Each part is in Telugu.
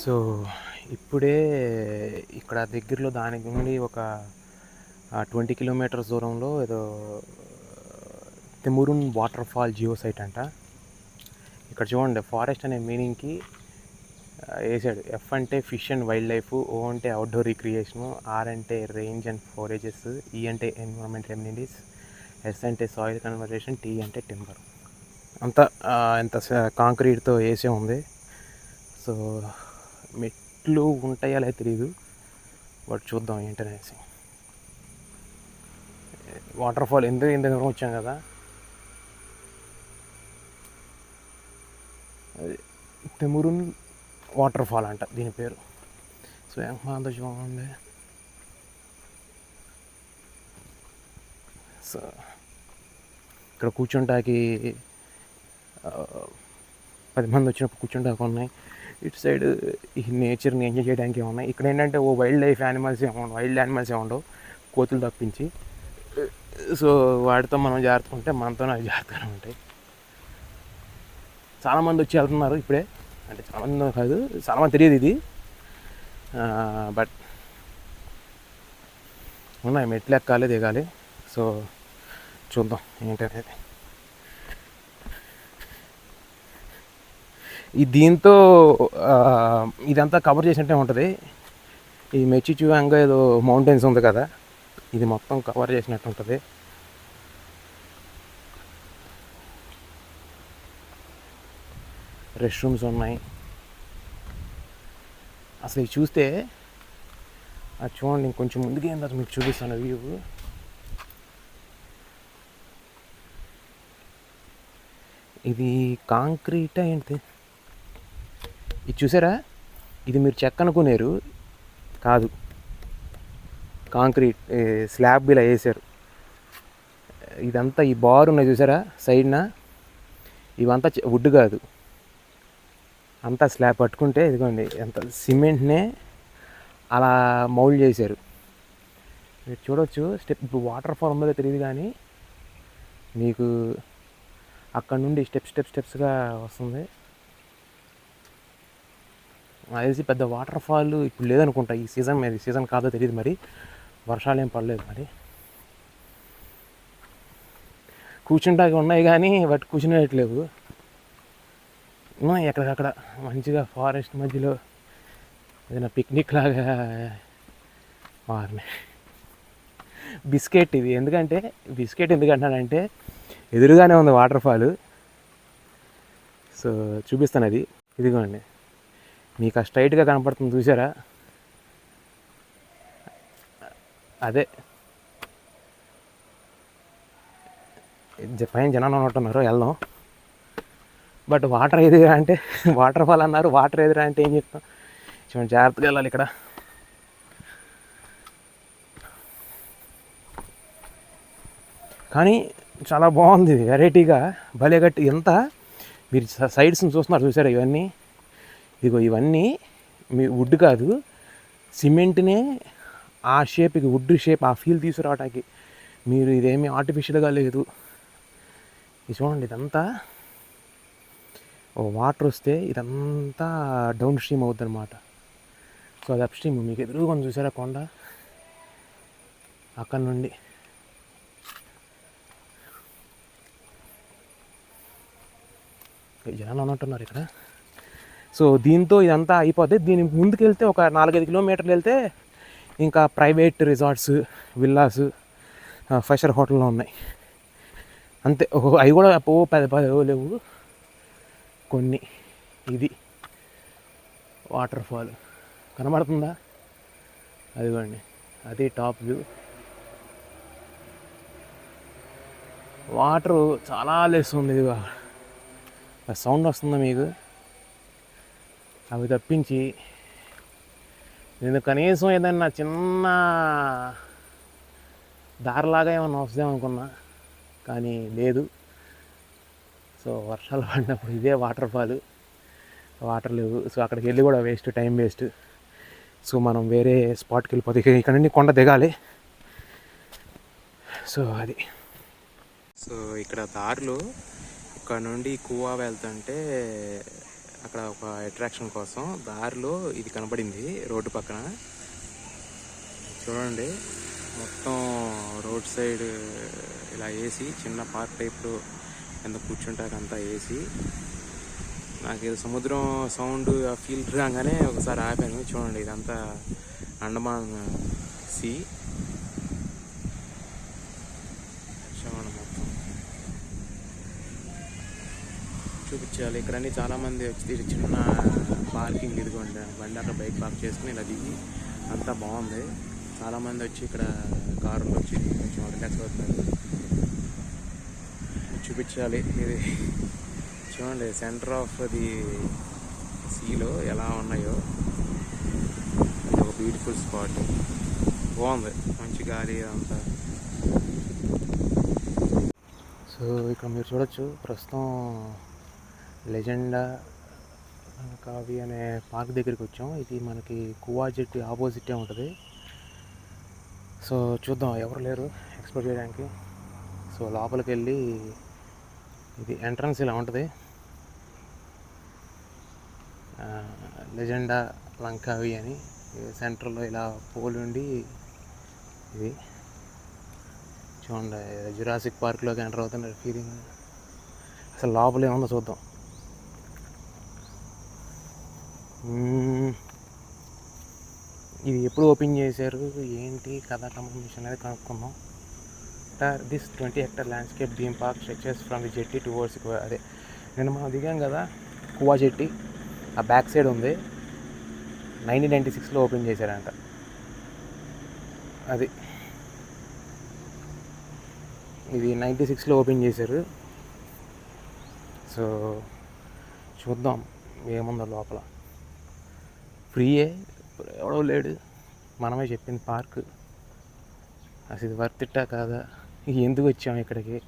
సో ఇప్పుడే ఇక్కడ దగ్గరలో దానికి నుండి ఒక 20 కిలోమీటర్స్ దూరంలో ఏదో తెమురున్ వాటర్ ఫాల్ జియో సైట్ అంట. ఇక్కడ చూడండి, ఫారెస్ట్ అనే మీనింగ్కి వేసాడు. ఎఫ్ అంటే ఫిష్ అండ్ వైల్డ్ లైఫ్, ఓ అంటే అవుట్డోర్ రిక్రియేషను, ఆర్ అంటే రేంజ్ అండ్ ఫోరేజెస్, ఈ అంటే ఎన్విరాన్మెంట్ రెమ్యూనిటీస్, ఎస్ అంటే సాయిల్ కన్వర్జేషన్, టీ అంటే టింబర్. అంతా ఎంత కాంక్రీట్తో వేసే ఉంది. సో మెట్లు ఉంటాయా లేదా తెలియదు, బట్ చూద్దాం ఏంటనేసి. వాటర్ ఫాల్ ఎంత దూరం వచ్చాం కదా, అది తెమురున్ వాటర్ ఫాల్ అంట దీని పేరు. సో ఎంత చూడండి. సో ఇక్కడ కూర్చుంటాకి 10 మంది వచ్చినప్పుడు కూర్చుంటాకి ఉన్నాయి. ఇటు సైడ్ ఈ నేచర్ని ఎంజాయ్ చేయడానికి ఉన్నాయి. ఇక్కడ ఏంటంటే ఓ వైల్డ్ యానిమల్స్ ఏముండవు, కోతులు తప్పించి. సో వాటితో మనం జాగ్రత్తగా ఉంటే మనతో అవి జాగ్రత్తగా ఉంటాయి. చాలామంది వచ్చి వెళ్తున్నారు ఇప్పుడే, అంటే చాలామంది కాదు, చాలామంది తెలియదు ఇది, బట్ ఉన్నాయి మెట్లు ఎక్కాలి దిగాలి. సో చూద్దాం ఏంటనేది. ఈ దీంతో ఇదంతా కవర్ చేసినట్టే ఉంటుంది. ఈ మెచిచువాంగ్ ఏదో మౌంటైన్స్ ఉంది కదా, ఇది మొత్తం కవర్ చేసినట్టు ఉంటుంది. రెస్ట్ రూమ్స్ ఉన్నాయి. అసలు ఇది చూస్తే అది చూడండి, ఇంకొంచెం ముందుకు ఏం తర్వాత మీకు చూపిస్తాను వ్యూ. ఇది కాంక్రీట్ ఏంటి, ఇది చూసారా, ఇది మీరు చెక్క అనుకునేరు కాదు, కాంక్రీట్ స్లాబ్ ఇలా వేసారు. ఇదంతా ఈ బార్ ఉన్నాయి చూసారా సైడ్న, ఇవంతా వుడ్ కాదు, అంతా స్లాబ్ పట్టుకుంటే ఇదిగోండి ఎంత సిమెంట్నే అలా మౌల్డ్ చేశారు. మీరు చూడవచ్చు స్టెప్. ఇప్పుడు వాటర్ ఫాల్ ఉందో తెలియదు కానీ మీకు అక్కడ నుండి స్టెప్స్గా వస్తుంది. నాకు తెలిసి పెద్ద వాటర్ ఫాల్ ఇప్పుడు లేదనుకుంటా, ఈ సీజన్ కాదో తెలియదు, మరి వర్షాలు ఏం పడలేదు. మరి కూర్చుంటాకి ఉన్నాయి కానీ బట్ కూర్చునేట్లేవు. ఎక్కడికక్కడ మంచిగా ఫారెస్ట్ మధ్యలో ఏదైనా పిక్నిక్ లాగా మారినాయి. బిస్కెట్ ఎందుకంటానంటే ఎదురుగానే ఉంది వాటర్ ఫాల్. సో చూపిస్తాను, అది ఇదిగోండి మీకు ఆ స్ట్రైట్గా కనపడుతుంది చూసారా, అదే పైన జనాలు ఉంటున్నారు, వెళ్దాం. బట్ వాటర్ ఎదురా అంటే వాటర్ ఫాల్ అన్నారు, వాటర్ ఎదురా అంటే ఏం చెప్తాం. చూడండి జాగ్రత్తగా వెళ్ళాలి ఇక్కడ. కానీ చాలా బాగుంది, వెరైటీగా భలే గట్టి. ఎంత మీరు సైడ్స్ని చూస్తున్నారు చూసారా, ఇవన్నీ మీ వుడ్ కాదు, సిమెంట్నే ఆ షేప్కి, వుడ్ షేప్ ఆ ఫీల్ తీసుకురావడానికి. మీరు ఇదేమీ ఆర్టిఫిషియల్గా లేదు. ఇది చూడండి, ఇదంతా వాటర్ వస్తే ఇదంతా డౌన్ స్ట్రీమ్ అవుద్ది అనమాట. సో అది అప్ స్ట్రీమ్. మీకు ఎదురుగా చూసారా కొండ, అక్కడ నుండి జనాలు ఉన్నట్టున్నారు ఇక్కడ. సో దీంతో ఇదంతా అయిపోద్ది. దీని ముందుకు వెళ్తే ఒక 4-5 కిలోమీటర్లు వెళ్తే ఇంకా ప్రైవేట్ రిసార్ట్స్, విల్లాస్, ఫైవ్-స్టార్ హోటల్లో ఉన్నాయి అంతే. అవి కూడా పెద్ద లేవు కొన్ని. ఇది వాటర్ ఫాల్ కనబడుతుందా, అదిగోండి, అది టాప్ వ్యూ. వాటరు చాలా లేస్తుంది, ఇదిగా సౌండ్ వస్తుందా మీకు, అవి తప్పించి నేను కనీసం ఏదైనా చిన్న దారిలాగా ఏమన్నా వస్తుందేమనుకున్నా, కానీ లేదు. సో వర్షాలు పడినప్పుడు ఇదే వాటర్ ఫాల్, వాటర్ లేవు. సో అక్కడికి వెళ్ళి కూడా వేస్ట్, టైం వేస్ట్. సో మనం వేరే స్పాట్కి వెళ్ళిపోతే ఇక్కడ నుండి కొండ దిగాలి. సో అది. సో ఇక్కడ దారిలో ఇక్కడ నుండి కువా వెళ్తుంటే అక్కడ ఒక అట్రాక్షన్ కోసం దారిలో ఇది కనపడింది రోడ్డు పక్కన. చూడండి, మొత్తం రోడ్ సైడ్ ఇలా వేసి చిన్న పార్క్ టైప్లో కింద కూర్చుంటాక అంతా వేసి, నాకు ఇది సముద్రం సౌండ్ ఫీల్ రాగానే ఒకసారి ఆపాను. చూడండి, ఇదంతా అండమాన్ సీ. చూడండి, మొత్తం చూపించాలి. ఇక్కడ అన్ని చాలామంది వచ్చి చిన్న పార్కింగ్ ఇదిగోండి, బండి అక్కడ బైక్ పార్క్ చేసుకుని ఇలా దిగి అంతా బాగుంది. చాలామంది వచ్చి ఇక్కడ కారులో వచ్చి కొంచెం రిలాక్స్ అవుతున్నారు. చూపించాలి. ఇది చూడండి, సెంటర్ ఆఫ్ ది సీలో ఎలా ఉన్నాయో. ఇది ఒక బ్యూటిఫుల్ స్పాట్, బాగుంది, మంచి గాలి అంతా. సో ఇక్కడ మీరు చూడొచ్చు, ప్రస్తుతం లెజెండా కావి అనే పార్క్ దగ్గరికి వచ్చాం. ఇది మనకి కువా జెట్టి ఆపోజిటే ఉంటుంది. సో చూద్దాం, ఎవరు లేరు ఎక్స్ప్లోర్ చేయడానికి. సో లోపలికి వెళ్ళి, ఇది ఎంట్రన్స్ ఇలా ఉంటుంది. లెజెండా లంకావి అని సెంటర్లో ఇలా పోల్ ఉండి, ఇది చూడండి జురాసిక్ పార్క్లోకి ఎంటర్ అవుతున్న ఫీలింగ్. అసలు లోపల ఏముందో చూద్దాం. ఇది ఎప్పుడు ఓపెన్ చేశారు, ఏంటి కథ కమ్యూనికేషన్ అనేది కనుక్కుందాం. This 20 hectare landscape theme park stretches from the jetty towards, అదే నేను మనం దిగాం కదా కువా జెట్టి, ఆ బ్యాక్ సైడ్ ఉంది. 1996లో ఓపెన్ చేశారంట. అది ఇది 96లో ఓపెన్ చేశారు. సో చూద్దాం ఏముందో లోపల. ఫ్రీయే, ఎవడో లేడు, మనమే చెప్పింది పార్క్. అసలు ఇది వర్త్ ఇట్టా కాదా, ఎందుకు వచ్చాము ఇక్కడికి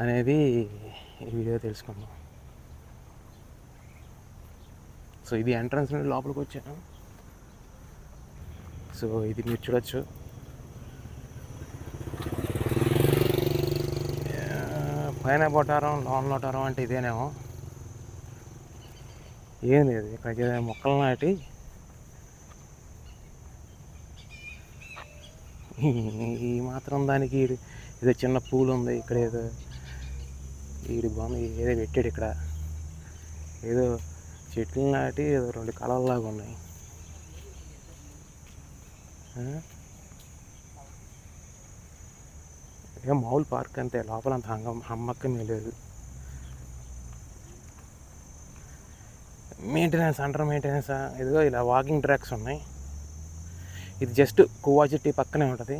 అనేది ఈ వీడియో తెలుసుకుందాం. సో ఇది ఎంట్రన్స్ నుండి లోపలికి వచ్చాను. సో ఇది మీరు చూడొచ్చు. పైన బొటారం, లోన్ లోటారం అంటే ఇదేనేమో. ఏం లేదు, ఇక్కడ మొక్కలు నాటి ఈ మాత్రం దానికి ఏదో చిన్న పూలు ఉంది. ఇక్కడ ఏదో వీడి బొమ్మ ఏదో పెట్టాడు. ఇక్కడ ఏదో చెట్లు నాటి ఏదో 2 కళల్లాగా ఉన్నాయి. ఏం మామూలు పార్క్ అంతే, లోపల అంత హమ్మక్కమే లేదు. Maintenance, under maintenance. ఇదిగో ఇలా వాకింగ్ ట్రాక్స్ ఉన్నాయి. ఇది జస్ట్ కువా జెట్టి పక్కనే ఉంటుంది.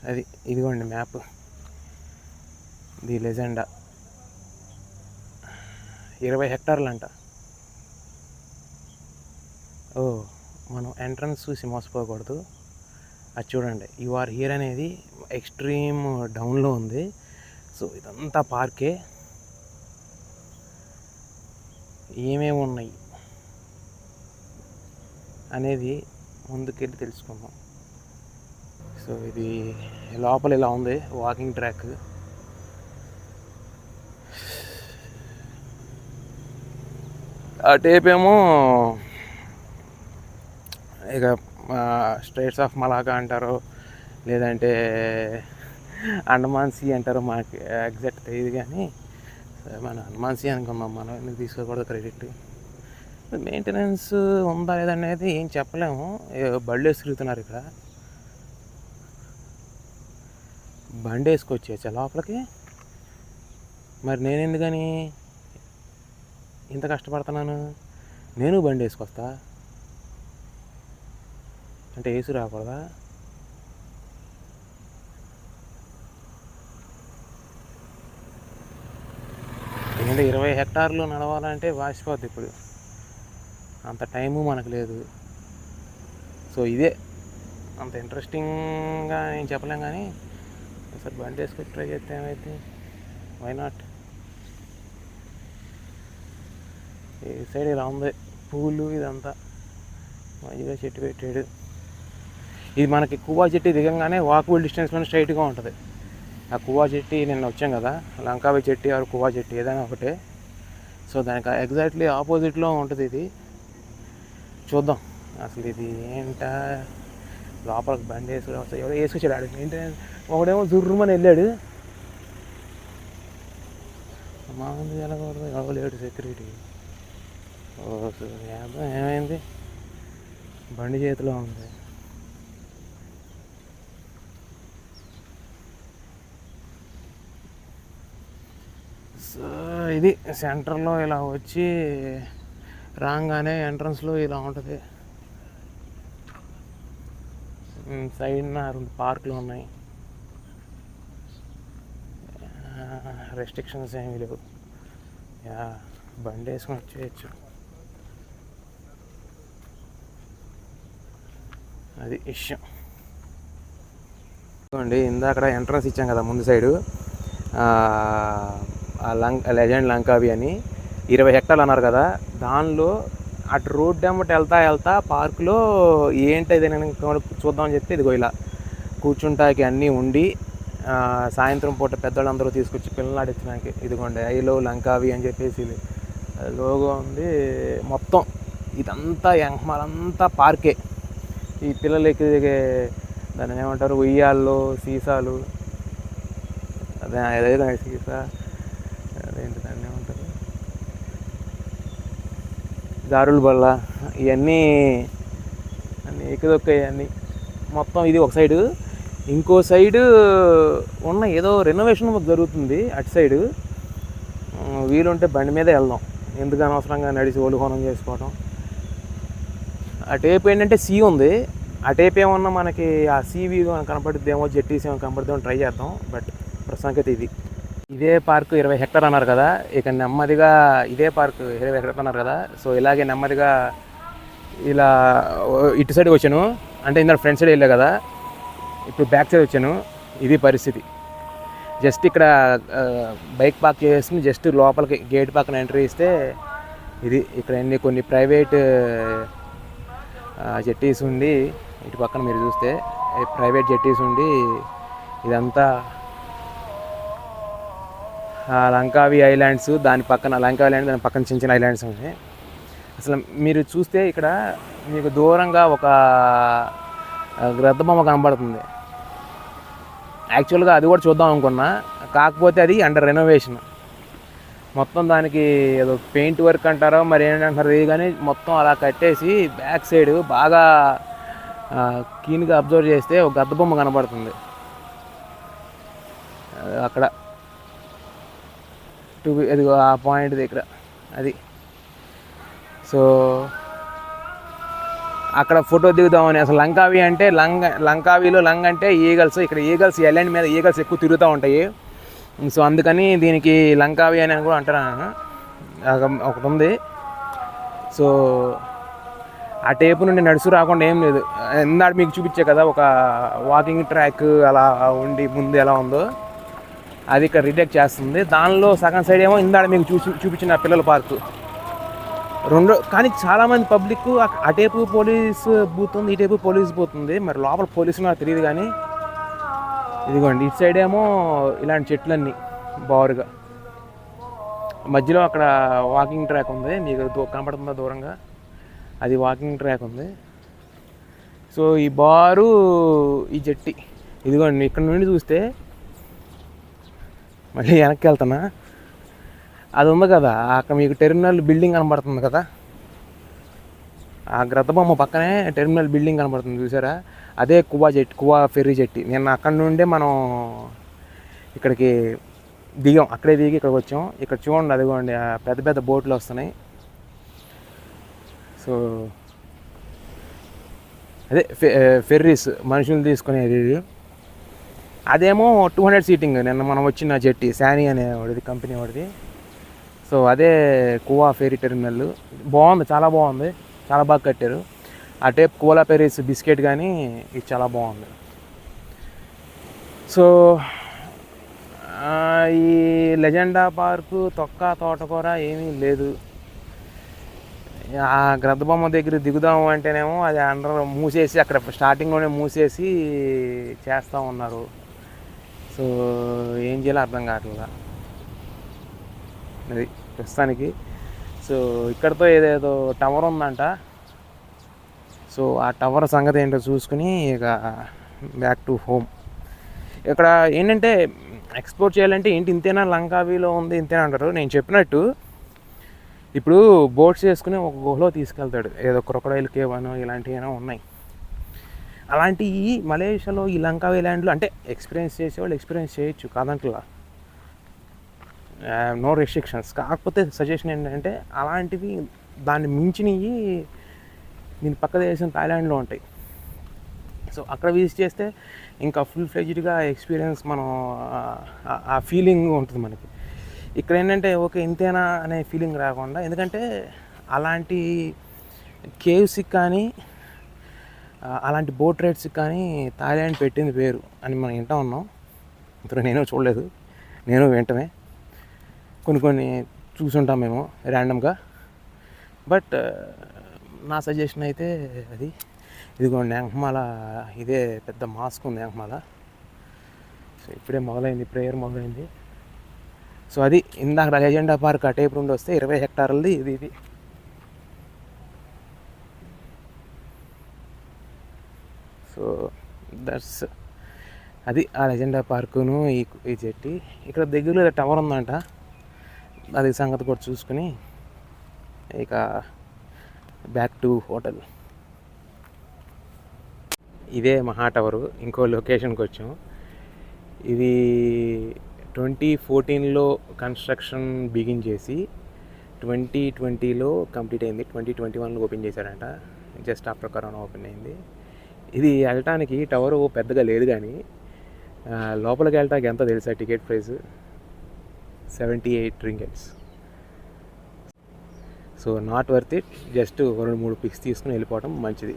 అది ఇదిగోండి మ్యాప్, ది లెజెండా. 20 hectares అంట. ఓ, మనం ఎంట్రన్స్ చూసి మోసపోకూడదు. అది చూడండి, యు ఆర్ హియర్ అనేది ఎక్స్ట్రీమ్ డౌన్లో ఉంది. సో ఇదంతా పార్కే. ఏమేమి ఉన్నాయి అనేది ముందుకెళ్ళి తెలుసుకుందాం. సో ఇది లోపల ఇలా ఉంది వాకింగ్ ట్రాక్. ఆ టేప్ ఏమో ఇక స్ట్రైట్స్ ఆఫ్ మలాకా అంటారు, లేదంటే అండమాన్ సీ అంటారు. మనకి ఎగ్జాక్ట్ తెలియదు, కానీ మన అండమాన్ సీ అనుకుందాం. మనం ఎందుకు తీసుకోకూడదు క్రెడిట్. మెయింటెనెన్స్ ఉందా లేదనేది ఏం చెప్పలేము. బళ్ళు వేసి తిరుగుతున్నారు ఇక్కడ. బండి వేసుకొచ్చేచ్చా లోపలికి? మరి నేను ఎందుకని ఇంత కష్టపడుతున్నాను? నేను బండి వేసుకొస్తా అంటే వేసి రాకూడదా? ఎందుకంటే 20 hectares నడవాలంటే వాసిపోద్ది. ఇప్పుడు అంత టైము మనకు లేదు. సో ఇదే అంత ఇంట్రెస్టింగ్గా నేను చెప్పలేం, కానీ ఒకసారి బండి వేసుకొని ట్రై చేస్తే ఏమైతే, వై నాట్. ఈ సైడ్ ఇలా ఉంది పూలు, ఇదంతా మంచిగా చెట్టు పెట్టాడు. ఇది మనకి కువా చెట్టు దిగంగానే వాకబుల్ డిస్టెన్స్లో స్ట్రైట్గా ఉంటుంది. ఆ కువా జెట్టి నిన్న వచ్చాం కదా, లంకావి జెట్టి ఆర్ కువా జెట్టి ఏదైనా ఒకటే. సో దానికి ఎగ్జాక్ట్లీ ఆపోజిట్లో ఉంటుంది ఇది. చూద్దాం అసలు ఇది ఏంటా. లోపలికి బండి వేసుకుని ఎవరో వేసుకొచ్చాడు ఆడికి ఏంటంటే, ఒకడేమో జుర్రుమని వెళ్ళాడు. మామూలు వెళ్ళకూడదు, ఎవలేడు సెక్యూరిటీ. ఏమైంది, బండి చేతిలో ఉంది. సో ఇది సెంటర్లో ఇలా వచ్చి రాగానే ఎంట్రన్స్లో ఇలా ఉంటుంది. సైడ్న 2 పార్కులు ఉన్నాయి. రెస్ట్రిక్షన్స్ ఏమీ లేవు. బండి వేసుకొని వచ్చేయచ్చు. అది విషయం. చూడండి, ఇందాక ఎంట్రన్స్ ఇచ్చాం కదా ముందు సైడు, లెజెండ్ లంకావి అని 20 హెక్టార్లు అన్నారు కదా. దానిలో అటు రోడ్డు అమ్మట వెళ్తా పార్కులో ఏంటది నేను చూద్దామని చెప్పి ఇదిగో ఇలా కూర్చుంటాకి అన్నీ ఉండి, సాయంత్రం పూట పెద్దవాళ్ళందరూ తీసుకొచ్చి పిల్లలు ఆడించడానికి ఇదిగోండి ఐ లవ్ లంకావి అని చెప్పేసి లోగో ఉంది. మొత్తం ఇదంతా ఎంహమాలంతా పార్కే. ఈ పిల్లలకి దాన్ని ఏమంటారు, ఉయ్యాల్లో సీసాలు, అదేదో సీసా, అదేంటి దాన్ని ఏమంటారు, జారుల బల్ల, ఇవన్నీ అన్నీ ఎక్కదొక్కాయి అన్నీ. మొత్తం ఇది ఒక సైడు. ఇంకో సైడు ఉన్న ఏదో రెనోవేషన్ జరుగుతుంది అటు సైడు. వీలుంటే బండి మీద వెళ్దాం, ఎందుకు అనవసరంగా నడిచి ఓలుకోనం చేసుకోవడం. అటేపు ఏంటంటే సీ ఉంది, అటేపు ఏమన్నా మనకి ఆ సీ వ్యూ కనపడుద్దేమో, జెట్టీస్ ఏమో కనపడుద్దేమో ట్రై చేద్దాం. బట్ ప్రస్తుతానికి ఇది ఇదే పార్కు 20 హెక్టార్ అన్నారు కదా. ఇక నెమ్మదిగా ఇదే పార్కు 20 హెక్టార్ అన్నారు కదా. సో ఇలాగే నెమ్మదిగా ఇలా ఇటు సైడ్కి వచ్చాను. అంటే ఇందాక ఫ్రంట్ సైడ్ వెళ్ళా కదా, ఇప్పుడు బ్యాక్ సైడ్ వచ్చాను. ఇది పరిస్థితి. జస్ట్ ఇక్కడ బైక్ పార్క్ చేసుకుని జస్ట్ లోపలికి గేట్ పక్కన ఎంట్రీ ఇస్తే ఇది. ఇక్కడ కొన్ని ప్రైవేట్ జెట్టీస్ ఉండి, ఇటు పక్కన మీరు చూస్తే ప్రైవేట్ జెట్టీస్ ఉండి, ఇదంతా లంకావి ఐలాండ్స్. దాని పక్కన లంకావి ఐలాండ్, దాని పక్కన చిన్న చిన్న ఐలాండ్స్ ఉన్నాయి. అసలు మీరు చూస్తే ఇక్కడ మీకు దూరంగా ఒక గ్రద్ద బొమ్మ కనబడుతుంది. యాక్చువల్గా అది కూడా చూద్దాం అనుకున్నా, కాకపోతే అది అండర్ రెనోవేషన్. మొత్తం దానికి ఏదో పెయింట్ వర్క్ అంటారో మరి ఏంటంటారు, ఇది కానీ మొత్తం అలా కట్టేసి బ్యాక్ సైడ్ బాగా క్లీన్గా అబ్జర్వ్ చేస్తే ఒక గద్ద బొమ్మ కనబడుతుంది అక్కడ. అది ఆ పాయింట్ దగ్గర అది. సో అక్కడ ఫోటో దిగుదామని. అసలు లంకావి అంటే లంకావిలో లంగ్ అంటే ఈగల్స్. ఇక్కడ ఈగల్స్, ఐలాండ్ మీద ఈగల్స్ ఎక్కువ తిరుగుతూ ఉంటాయి. సో అందుకని దీనికి లంకావి అని కూడా అంటారు. ఒకటి ఉంది. సో ఆ టేపు నుండి నడుచు రాకుండా ఏం లేదు. ఇందాక మీకు చూపించే కదా ఒక వాకింగ్ ట్రాక్ అలా ఉండి ముందు ఎలా ఉందో అది ఇక్కడ రిటెక్ట్ చేస్తుంది. దానిలో సగం సైడ్ ఏమో ఇందాక మీకు చూపించిన పిల్లల పార్కు రెండు. కానీ చాలామంది పబ్లిక్ అటేపు పోలీస్ బూత్ ఉంది, ఇటేపు పోలీస్ బూత్ ఉంది. మరి లోపల పోలీసు నాకు తెలియదు. కానీ ఇదిగోండి ఇటు సైడ్ ఏమో ఇలాంటి చెట్లన్నీ బారుగా, మధ్యలో అక్కడ వాకింగ్ ట్రాక్ ఉంది. మీకు కనపడుతుందా దూరంగా, అది వాకింగ్ ట్రాక్ ఉంది. సో ఈ బారు, ఈ జట్టి ఇదిగోండి ఇక్కడ నుండి చూస్తే, మళ్ళీ వెనక్కి వెళ్తున్నా, అది ఉంది కదా అక్కడ మీకు టెర్మినల్ బిల్డింగ్ కనబడుతుంది కదా, ఆ గ్రద్ద బొమ్మ పక్కనే టెర్మినల్ బిల్డింగ్ కనబడుతుంది చూసారా, అదే కువా ఫెర్రీ జెట్టి. నిన్న అక్కడ నుండే మనం ఇక్కడికి దిగాం, అక్కడే దిగి ఇక్కడికి వచ్చాం. ఇక్కడ చూడండి అదిగోండి పెద్ద పెద్ద బోట్లు వస్తున్నాయి. సో అదే ఫెర్రీస్, మనుషులు తీసుకునేది. అదేమో 200 సీటింగ్. నిన్న మనం వచ్చిన జెట్టి శానీ అనే వాడిది, కంపెనీ వాడిది. సో అదే కువా ఫెర్రీ టెర్మినల్. బాగుంది, చాలా బాగుంది, చాలా బాగా కట్టారు. ఆ టేప్ కోలా పెరీస్ బిస్కెట్ కానీ ఇది చాలా బాగుంది. సో ఈ లెజెండా పార్కు తొక్క తోటకూర ఏమీ లేదు. ఆ గ్రద్ద బొమ్మ దగ్గర దిగుదాము అంటేనేమో అది అండర్ మూసేసి, అక్కడ స్టార్టింగ్లోనే మూసేసి చేస్తూ ఉన్నారు. సో సో ఏం చేయాలో అర్థం కావట్లేదు అది ప్రస్తుతానికి. సో ఇక్కడతో ఏదేదో టవర్ ఉందంట. సో ఆ టవర్ సంగతి ఏంటో చూసుకుని ఇక బ్యాక్ టు హోమ్. ఇక్కడ ఏంటంటే ఎక్స్ప్లోర్ చేయాలంటే ఏంటి ఇంతేనా, లంకావీలో ఉంది ఇంతేనా అంటారు. నేను చెప్పినట్టు ఇప్పుడు బోట్స్ వేసుకుని ఒక గుహలో తీసుకెళ్తాడు, ఏదో క్రొకడైల్ కేవ్ అనో ఇలాంటివి ఏమో ఉన్నాయి. అలాంటివి మలేషియాలో ఈ లంకావీ ల్యాండ్లో అంటే ఎక్స్పీరియన్స్ చేసేవాళ్ళు ఎక్స్పీరియన్స్ చేయొచ్చు, కాదంట్లా, నో రెస్ట్రిక్షన్స్. కాకపోతే సజెషన్ ఏంటంటే అలాంటివి దాన్ని మించినవి దీని పక్క దేశం థాయిలాండ్లో ఉంటాయి. సో అక్కడ విజిట్ చేస్తే ఇంకా ఫుల్ ఫ్లెడ్జ్డ్గా ఎక్స్పీరియన్స్ మనం ఆ ఫీలింగ్ ఉంటుంది మనకి. ఇక్కడ ఏంటంటే ఓకే ఇంతేనా అనే ఫీలింగ్ రాకుండా, ఎందుకంటే అలాంటి కేవ్స్కి కానీ అలాంటి బోట్ రైడ్స్కి కానీ థాయిలాండ్ పెట్టింది పేరు అని మనం వింటా ఉన్నాం. ఇప్పుడు నేను చూడలేదు, నేను వెంటనే కొన్ని చూసుంటాం మేము ర్యాండమ్గా. బట్ నా సజెషన్ అయితే అది ఇదిగోండి యాంగ్మాల, ఇదే పెద్ద మాస్క్ ఉంది యాంగ్మాల. సో ఇప్పుడే మొదలైంది, ప్రేయర్ మొదలైంది. సో అది ఇందాక లెజెండా పార్క్ ఆ టైప్ నుండి వస్తే 20 హెక్టార్లది ఇది. సో దట్స్ అది ఆ లెజెండా పార్కును ఈ జెట్టి. ఇక్కడ దగ్గరలో టవర్ ఉందంట, అది సంగతి కూడా చూసుకుని ఇక బ్యాక్ టు హోటల్. ఇదే మహా టవరు, ఇంకో లొకేషన్కి వచ్చాం. ఇది 2014లో కన్స్ట్రక్షన్ బిగిన్ చేసి 2020లో కంప్లీట్ అయింది. 2021లో ఓపెన్ చేశాడంట, జస్ట్ ఆఫ్టర్ కరోనా ఓపెన్ అయింది. ఇది వెళ్ళటానికి టవరు పెద్దగా లేదు, కానీ లోపలికి వెళ్ళటానికి ఎంత తెలుసా ticket price? 78 ringgits. So not worth it, just 2-3 pics తీసుకుని వెళ్ళిపోవడం మంచిది.